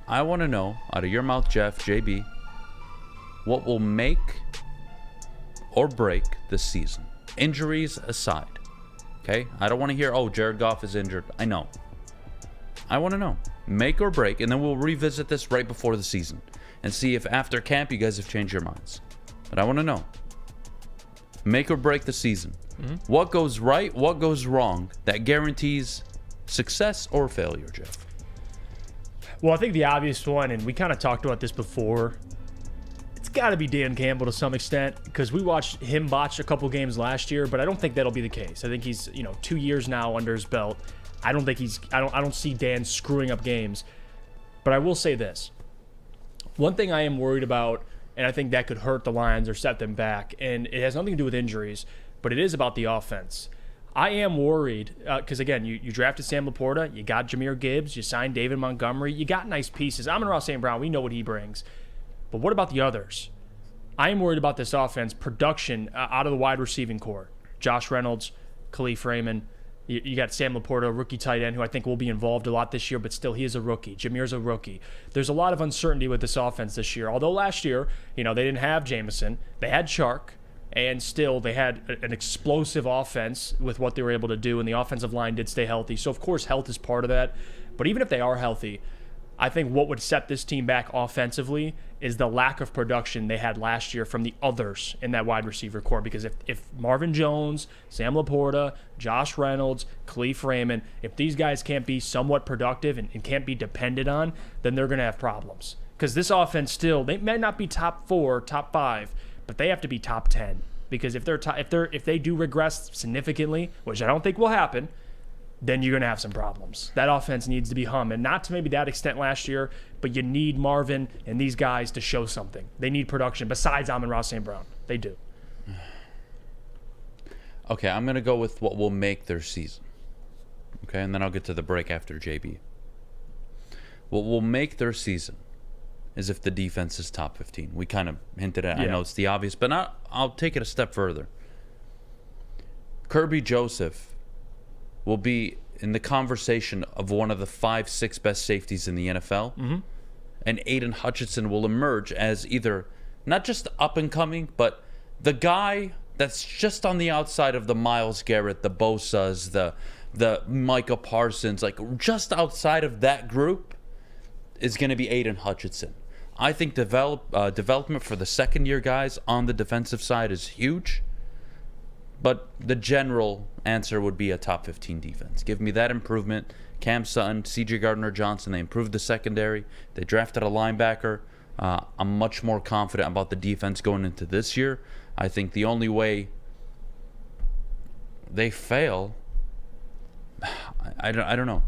I want to know, out of your mouth, Jeff, JB, what will make or break this season? Injuries aside. Okay? I don't want to hear, Jared Goff is injured. I know. I want to know. Make or break, and then we'll revisit this right before the season and see if after camp you guys have changed your minds. But I want to know. Make or break the season. Mm-hmm. What goes right, what goes wrong that guarantees success or failure, Jeff? Well, I think the obvious one, and we kind of talked about this before, it's got to be Dan Campbell to some extent, because we watched him botch a couple games last year, but I don't think that'll be the case. I think he's, 2 years now under his belt. I don't see Dan screwing up games. But I will say this. One thing I am worried about, and I think that could hurt the Lions or set them back, and it has nothing to do with injuries, but it is about the offense. I am worried because, again, you drafted Sam Laporta, you got Jahmyr Gibbs, you signed David Montgomery, you got nice pieces. Amon-Ra St. Brown, we know what he brings. But what about the others? I am worried about this offense production out of the wide receiving core. Josh Reynolds, Khalif Raymond. You got Sam Laporta, rookie tight end, who I think will be involved a lot this year, but still, he is a rookie. Jameer's a rookie. There's a lot of uncertainty with this offense this year. Although last year, they didn't have Jameson. They had Chark, and still they had an explosive offense with what they were able to do, and the offensive line did stay healthy. So, of course, health is part of that. But even if they are healthy, I think what would set this team back offensively is the lack of production they had last year from the others in that wide receiver core. Because if Marvin Jones, Sam Laporta, Josh Reynolds, Khalif Raymond, if these guys can't be somewhat productive and can't be depended on, then they're going to have problems. Because this offense still, they may not be top 4, top 5, but they have to be top 10. Because if they do regress significantly, which I don't think will happen, then you're going to have some problems. That offense needs to be humming. Not to maybe that extent last year, but you need Marvin and these guys to show something. They need production besides Amon-Ra St. Brown. They do. Okay, I'm going to go with what will make their season. Okay, and then I'll get to the break after JB. What will make their season is if the defense is top 15. We kind of hinted at it. Yeah. I know it's the obvious, but I'll take it a step further. Kirby Joseph will be in the conversation of one of the 5-6 best safeties in the NFL. Mm-hmm. And Aiden Hutchinson will emerge as either not just up and coming, but the guy that's just on the outside of the Myles Garrett, the Bosas, the Micah Parsons, like just outside of that group is going to be Aiden Hutchinson. I think development for the second-year guys on the defensive side is huge. But the general answer would be a top 15 defense. Give me that improvement. Cam Sutton, C.J. Gardner-Johnson, they improved the secondary. They drafted a linebacker. I'm much more confident about the defense going into this year. I think the only way they fail, I don't know.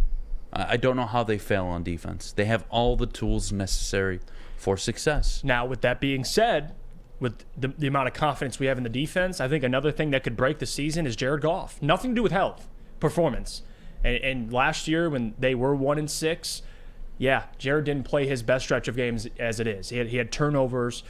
I don't know how they fail on defense. They have all the tools necessary for success. Now, with that being said, with the amount of confidence we have in the defense, I think another thing that could break the season is Jared Goff. Nothing to do with health, performance. And last year when they were 1-6, yeah, Jared didn't play his best stretch of games as it is. He had turnovers.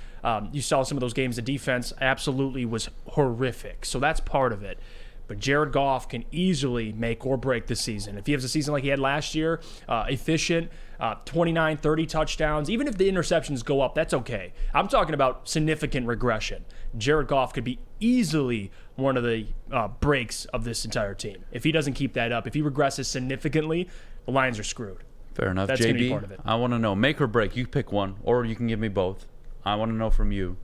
You saw some of those games. The defense absolutely was horrific. So that's part of it. But Jared Goff can easily make or break the season. If he has a season like he had last year, efficient, 29, 30 touchdowns, even if the interceptions go up, that's okay. I'm talking about significant regression. Jared Goff could be easily one of the breaks of this entire team. If he doesn't keep that up, if he regresses significantly, the Lions are screwed. Fair enough. That's JB, going to be part of it. I want to know, make or break. You pick one, or you can give me both. I want to know from you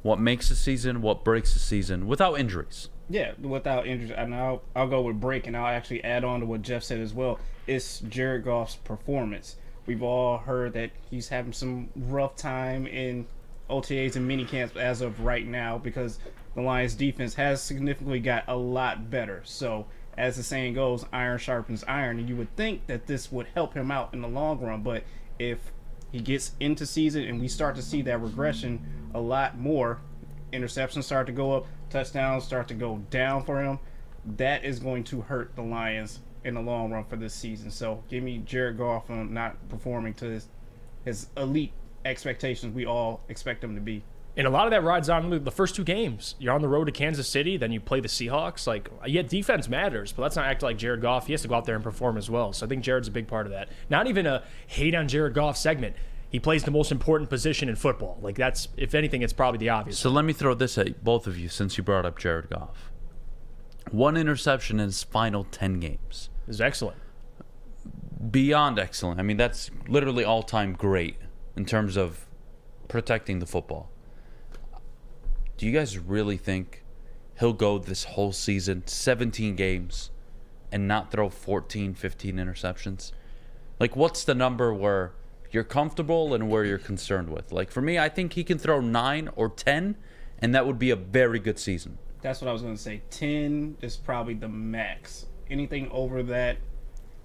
what makes a season, what breaks a season, without injuries. Yeah, without injuries. And I'll go with break, and I'll actually add on to what Jeff said as well. It's Jared Goff's performance. We've all heard that he's having some rough time in OTAs and minicamps as of right now because the Lions' defense has significantly got a lot better. So, as the saying goes, iron sharpens iron, and you would think that this would help him out in the long run. But if he gets into season and we start to see that regression a lot more, interceptions start to go up, touchdowns start to go down for him, that is going to hurt the Lions in the long run for this season. So give me Jared Goff on not performing to his elite expectations we all expect him to be. And a lot of that rides on the first 2 games. You're on the road to Kansas City, then you play the Seahawks. Like, yeah, defense matters, but let's not act like Jared Goff. He has to go out there and perform as well. So I think Jared's a big part of that. Not even a hate on Jared Goff segment. He plays the most important position in football. Like, that's, if anything, it's probably the obvious. So let me throw this at both of you since you brought up Jared Goff. 1 interception in his final 10 games. This is excellent. Beyond excellent. I mean, that's literally all-time great in terms of protecting the football. Do you guys really think he'll go this whole season, 17 games, and not throw 14, 15 interceptions? Like, what's the number where you're comfortable and where you're concerned with? Like, for me, I think he can throw 9 or 10, and that would be a very good season. That's what I was going to say. 10 is probably the max. Anything over that,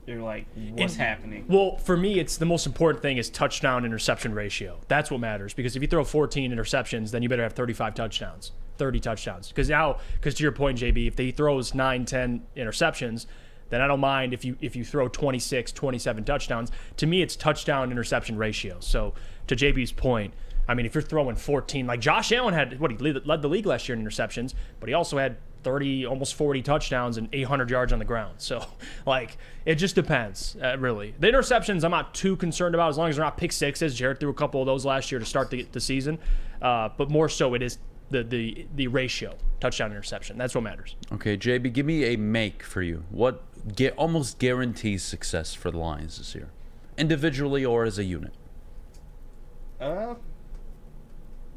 you're like, what's happening? Well, for me, it's the most important thing is touchdown-interception ratio. That's what matters. Because if you throw 14 interceptions, then you better have 35 touchdowns, 30 touchdowns. Because to your point, JB, if he throws 9, 10 interceptions, then I don't mind if you throw 26, 27 touchdowns. To me, it's touchdown-interception ratio. So to JB's point, I mean, if you're throwing 14, like Josh Allen he led the league last year in interceptions, but he also had 30, almost 40 touchdowns and 800 yards on the ground. So, like, it just depends, really. The interceptions I'm not too concerned about as long as they're not pick sixes. Jared threw a couple of those last year to start the season. But more so it is the ratio, touchdown-interception. That's what matters. Okay, JB, give me a make for you. What almost guarantees success for the Lions this year? Individually or as a unit?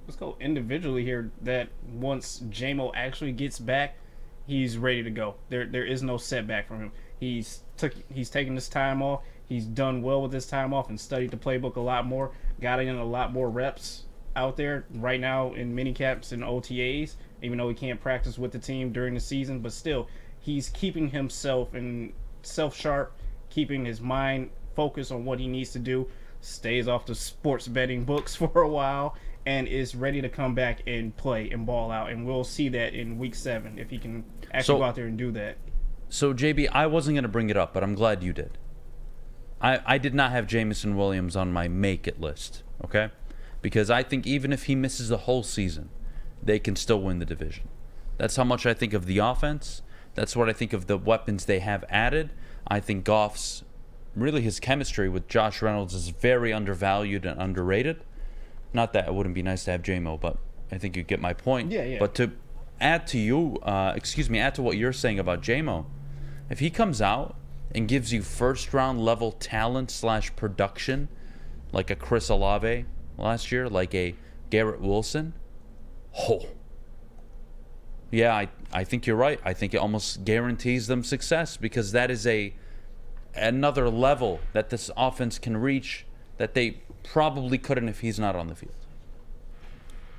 Let's go individually here. That once JMO actually gets back, he's ready to go. There is no setback for him. He's taken this time off. He's done well with this time off and studied the playbook a lot more. Got in a lot more reps out there right now in mini caps and OTAs. Even though he can't practice with the team during the season, but still, he's keeping himself and sharp, keeping his mind focused on what he needs to do. Stays off the sports betting books for a while. And is ready to come back and play and ball out. And we'll see that in week 7 if he can actually go out there and do that. So, JB, I wasn't going to bring it up, but I'm glad you did. I did not have Jameson Williams on my make-it list, okay? Because I think even if he misses the whole season, they can still win the division. That's how much I think of the offense. That's what I think of the weapons they have added. I think Goff's, really his chemistry with Josh Reynolds is very undervalued and underrated. Not that it wouldn't be nice to have JMO, but I think you get my point. Yeah. But to add to what you're saying about JMO, if he comes out and gives you first-round level talent / production, like a Chris Olave last year, like a Garrett Wilson, yeah, I think you're right. I think it almost guarantees them success because that is another level that this offense can reach that they probably couldn't if he's not on the field.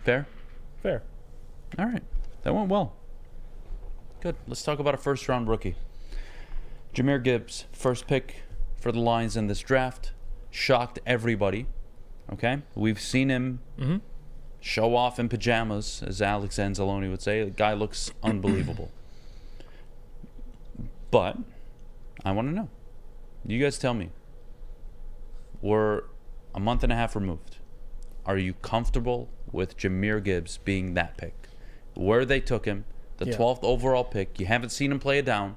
Fair? Fair. All right. That went well. Good. Let's talk about a first-round rookie. Jahmyr Gibbs, first pick for the Lions in this draft. Shocked everybody. Okay? We've seen him show off in pajamas, as Alex Anzalone would say. The guy looks unbelievable. But I want to know. You guys tell me. We're a month and a half removed. Are you comfortable with Jahmyr Gibbs being that pick? Where they took him, the 12th overall pick. You haven't seen him play it down.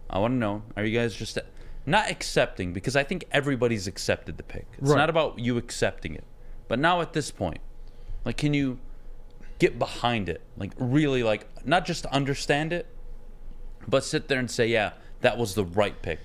I want to know, are you guys just not accepting? Because I think everybody's accepted the pick. It's not about you accepting it. But now at this point, like, can you get behind it? Like, really, like, not just understand it, but sit there and say, yeah, that was the right pick.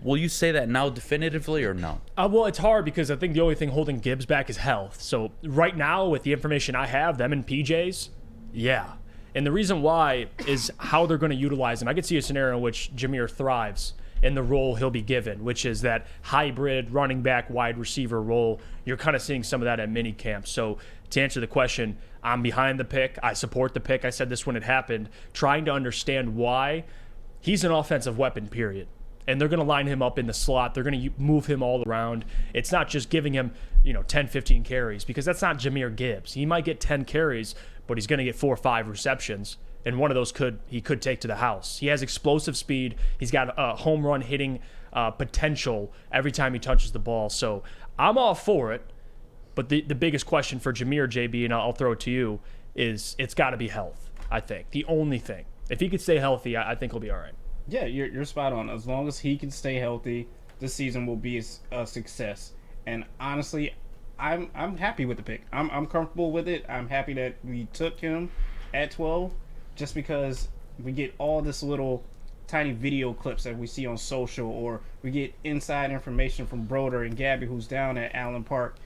Will you say that now definitively or no? Well, it's hard because I think the only thing holding Gibbs back is health. So right now, with the information I have, them and PJs, yeah. And the reason why is how they're going to utilize him. I could see a scenario in which Jahmyr thrives in the role he'll be given, which is that hybrid running back wide receiver role. You're kind of seeing some of that at mini camp. So to answer the question, I'm behind the pick. I support the pick. I said this when it happened, trying to understand why. He's an offensive weapon, period. And they're going to line him up in the slot. They're going to move him all around. It's not just giving him, 10, 15 carries because that's not Jahmyr Gibbs. He might get 10 carries, but he's going to get 4 or 5 receptions. And one of those he could take to the house. He has explosive speed. He's got a home run hitting potential every time he touches the ball. So I'm all for it. But the biggest question for Jameer, JB, and I'll throw it to you, is it's got to be health, I think. The only thing. If he could stay healthy, I think he'll be all right. Yeah, you're spot on. As long as he can stay healthy, this season will be a success. And honestly, I'm happy with the pick. I'm comfortable with it. I'm happy that we took him at 12, just because we get all this little tiny video clips that we see on social, or we get inside information from Broder and Gabby, who's down at Allen Park,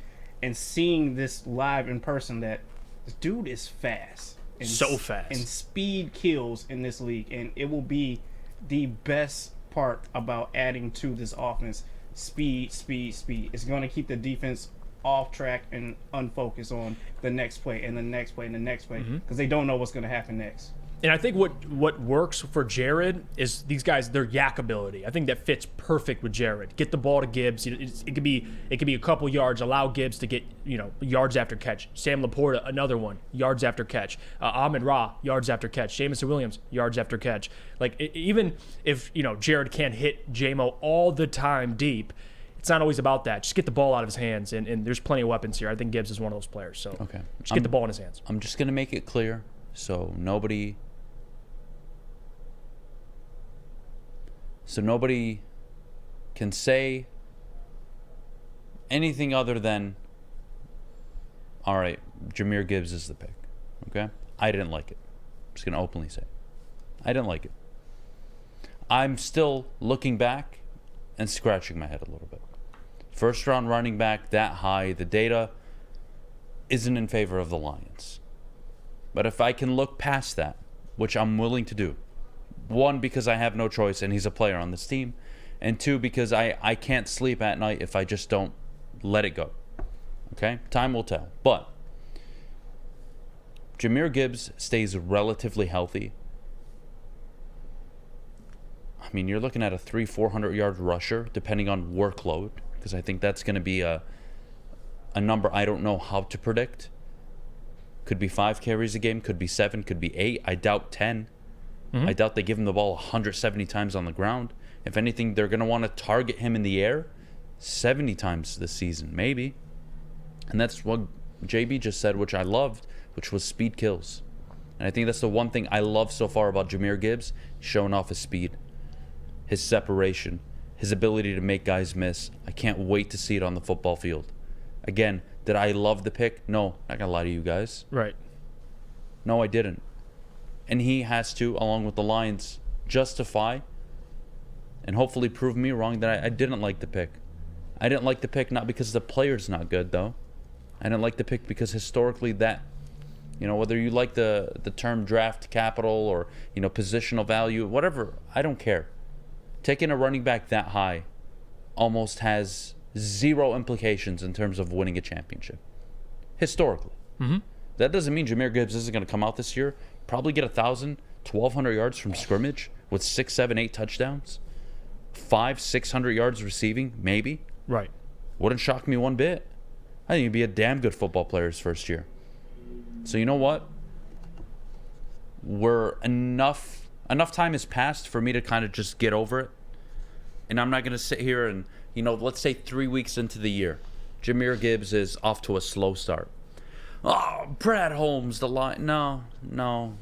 and seeing this live in person, that this dude is fast. And so fast. And speed kills in this league. And it will be the best part about adding to this offense. Speed, speed, speed. It's going to keep the defense off track and unfocused on the next play and the next play and the next play, because they don't know what's going to happen next. And I think what works for Jared is these guys, their yak ability. I think that fits perfect with Jared. Get the ball to Gibbs. It could be a couple yards. Allow Gibbs to get yards after catch. Sam Laporta, another one, yards after catch. Ahmed Ra, yards after catch. Jamison Williams, yards after catch. Like even if Jared can't hit JMO all the time deep, it's not always about that. Just get the ball out of his hands, and there's plenty of weapons here. I think Gibbs is one of those players. So okay, just get the ball in his hands. I'm just gonna make it clear so nobody can say anything other than, all right, Jahmyr Gibbs is the pick. Okay? I didn't like it. I'm just going to openly say I didn't like it. I'm still looking back and scratching my head a little bit. First round running back that high, the data isn't in favor of the Lions. But if I can look past that, which I'm willing to do, one, because I have no choice and he's a player on this team, and two, because I can't sleep at night if I just don't let it go. Okay? Time will tell. But Jahmyr Gibbs stays relatively healthy. I mean, you're looking at a 300-400 yard rusher, depending on workload, because I think that's going to be a number I don't know how to predict. Could be 5 carries a game, could be 7, could be 8. I doubt 10. I doubt they give him the ball 170 times on the ground. If anything, they're going to want to target him in the air 70 times this season, maybe. And that's what JB just said, which I loved, which was speed kills. And I think that's the one thing I love so far about Jahmyr Gibbs, showing off his speed, his separation, his ability to make guys miss. I can't wait to see it on the football field. Again, did I love the pick? No, not going to lie to you guys. Right. No, I didn't. And he has to, along with the Lions, justify and hopefully prove me wrong that I didn't like the pick. I didn't like the pick not because the player's not good, though. I didn't like the pick because historically that, whether you like the term draft capital or, positional value, whatever, I don't care. Taking a running back that high almost has zero implications in terms of winning a championship. Historically. That doesn't mean Jahmyr Gibbs isn't going to come out this year, probably get 1,000, 1,200 yards from scrimmage with 6, 7, 8 touchdowns, 500, 600 yards receiving, maybe. Right. Wouldn't shock me one bit. I think he'd be a damn good football player his first year. So you know what? Enough time has passed for me to kind of just get over it. And I'm not going to sit here and, let's say 3 weeks into the year, Jahmyr Gibbs is off to a slow start. Oh, Brad Holmes, the line. No. I'm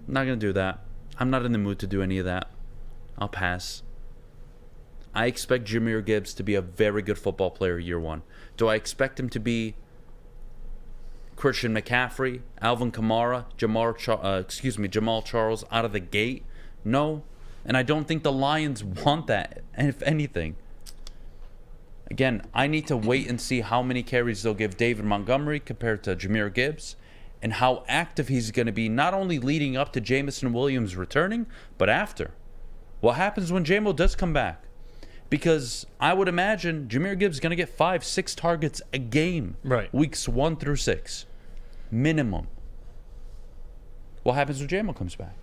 not going to do that. I'm not in the mood to do any of that. I'll pass. I expect Jahmyr Gibbs to be a very good football player year one. Do I expect him to be Christian McCaffrey, Alvin Kamara, Jamal Charles out of the gate? No. And I don't think the Lions want that, if anything. Again, I need to wait and see how many carries they'll give David Montgomery compared to Jahmyr Gibbs, and how active he's going to be, not only leading up to Jamison Williams returning, but after. What happens when JMO does come back? Because I would imagine Jahmyr Gibbs is going to get 5, 6 targets a game. Right. Weeks 1 through 6. Minimum. What happens when JMO comes back?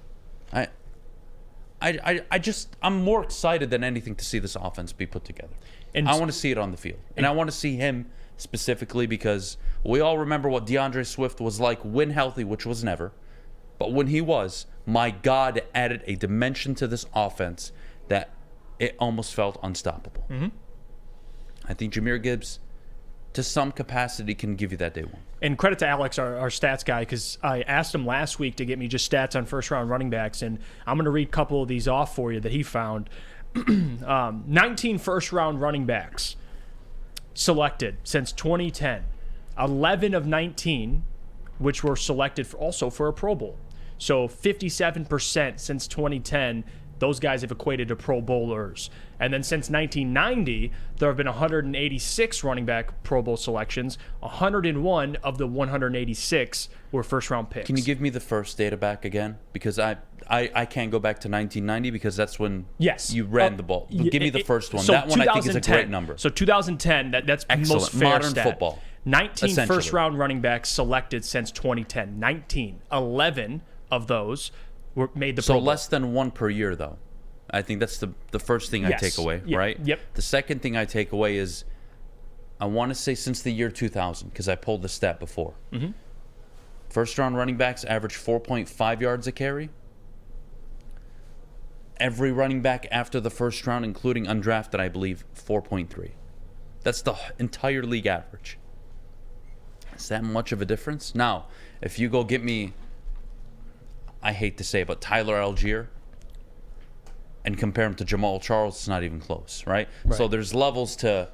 I'm more excited than anything to see this offense be put together. And I want to see it on the field. And I want to see him specifically because we all remember what DeAndre Swift was like when healthy, which was never. But when he was, my God, added a dimension to this offense that it almost felt unstoppable. I think Jahmyr Gibbs to some capacity can give you that day one. And credit to Alex, our stats guy, because I asked him last week to get me just stats on first-round running backs, and I'm going to read a couple of these off for you that he found. 19 first-round running backs selected since 2010. 11 of 19, which were selected also for a Pro Bowl. So 57% since 2010, those guys have equated to Pro Bowlers. And then since 1990, there have been 186 running back Pro Bowl selections. 101 of the 186 were first-round picks. Can you give me the first data back again? Because I can't go back to 1990 because that's when you ran the ball. But give me the first one. So that one I think is a great number. So 2010, that's excellent. Most fair Modern stat. football. 19 first-round running backs selected since 2010. 19. 11 of those were made the Pro Bowl. So less than one per year, though. I think that's the first thing I take away, right? Yep. The second thing I take away is I want to say since the year 2000, because I pulled the stat before. Mm-hmm. First-round running backs average 4.5 yards a carry. Every running back after the first round, including undrafted, I believe, 4.3. That's the entire league average. Is that much of a difference? Now, if you go get me, I hate to say it, but Tyler Algier, and compare him to Jamal Charles, it's not even close, right? So there's levels to,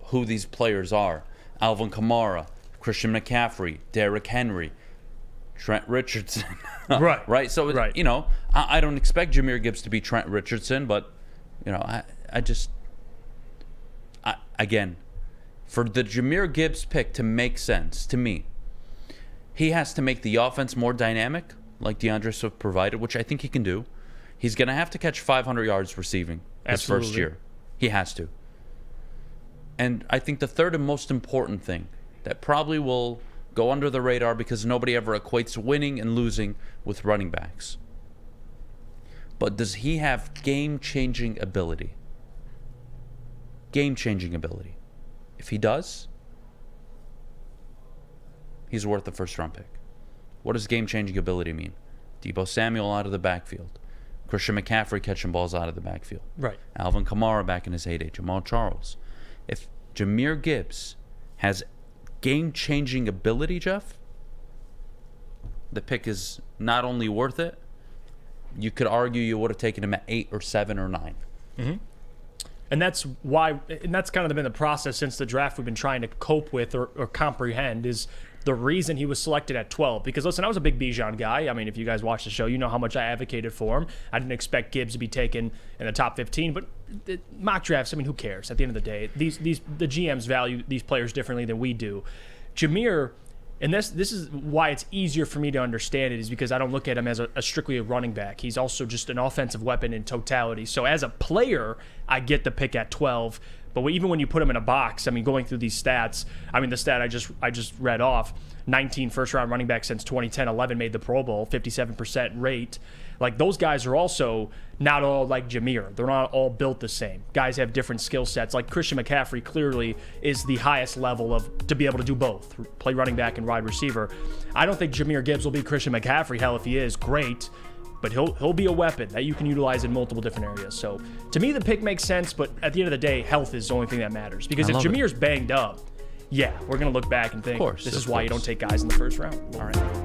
who these players are. Alvin Kamara, Christian McCaffrey, Derrick Henry, Trent Richardson. Right? So, I don't expect Jahmyr Gibbs to be Trent Richardson, but, again, for the Jahmyr Gibbs pick to make sense to me, he has to make the offense more dynamic, like DeAndre Swift provided, which I think he can do. He's going to have to catch 500 yards receiving his first year. He has to. And I think the third and most important thing that probably will go under the radar because nobody ever equates winning and losing with running backs. But does he have game-changing ability? Game-changing ability. If he does, he's worth the first-round pick. What does game-changing ability mean? Deebo Samuel out of the backfield. Christian McCaffrey catching balls out of the backfield. Right. Alvin Kamara back in his heyday. Jamal Charles. If Jahmyr Gibbs has game-changing ability, Jeff, the pick is not only worth it, you could argue you would have taken him at 8 or 7 or 9. Mm-hmm. And that's kind of been the process since the draft we've been trying to cope with or comprehend is the reason he was selected at 12. Because, listen, I was a big Beydoun guy. I mean, if you guys watch the show, you know how much I advocated for him. I didn't expect Gibbs to be taken in the top 15. But the mock drafts, I mean, who cares? At the end of the day, the GMs value these players differently than we do. Jahmyr, and this is why it's easier for me to understand it, is because I don't look at him as strictly a running back. He's also just an offensive weapon in totality. So as a player, I get the pick at 12. But even when you put him in a box, I mean, going through these stats, I mean, the stat I just read off, 19 first-round running backs since 2010, 11 made the Pro Bowl, 57% rate. Like, those guys are also not all like Jahmyr. They're not all built the same. Guys have different skill sets. Like, Christian McCaffrey clearly is the highest level to be able to do both, play running back and wide receiver. I don't think Jahmyr Gibbs will be Christian McCaffrey. Hell, if he is, great. But he'll be a weapon that you can utilize in multiple different areas. So to me, the pick makes sense, but at the end of the day, health is the only thing that matters. Because if Jahmyr's banged up, we're going to look back and think, this is why you don't take guys in the first round. All right.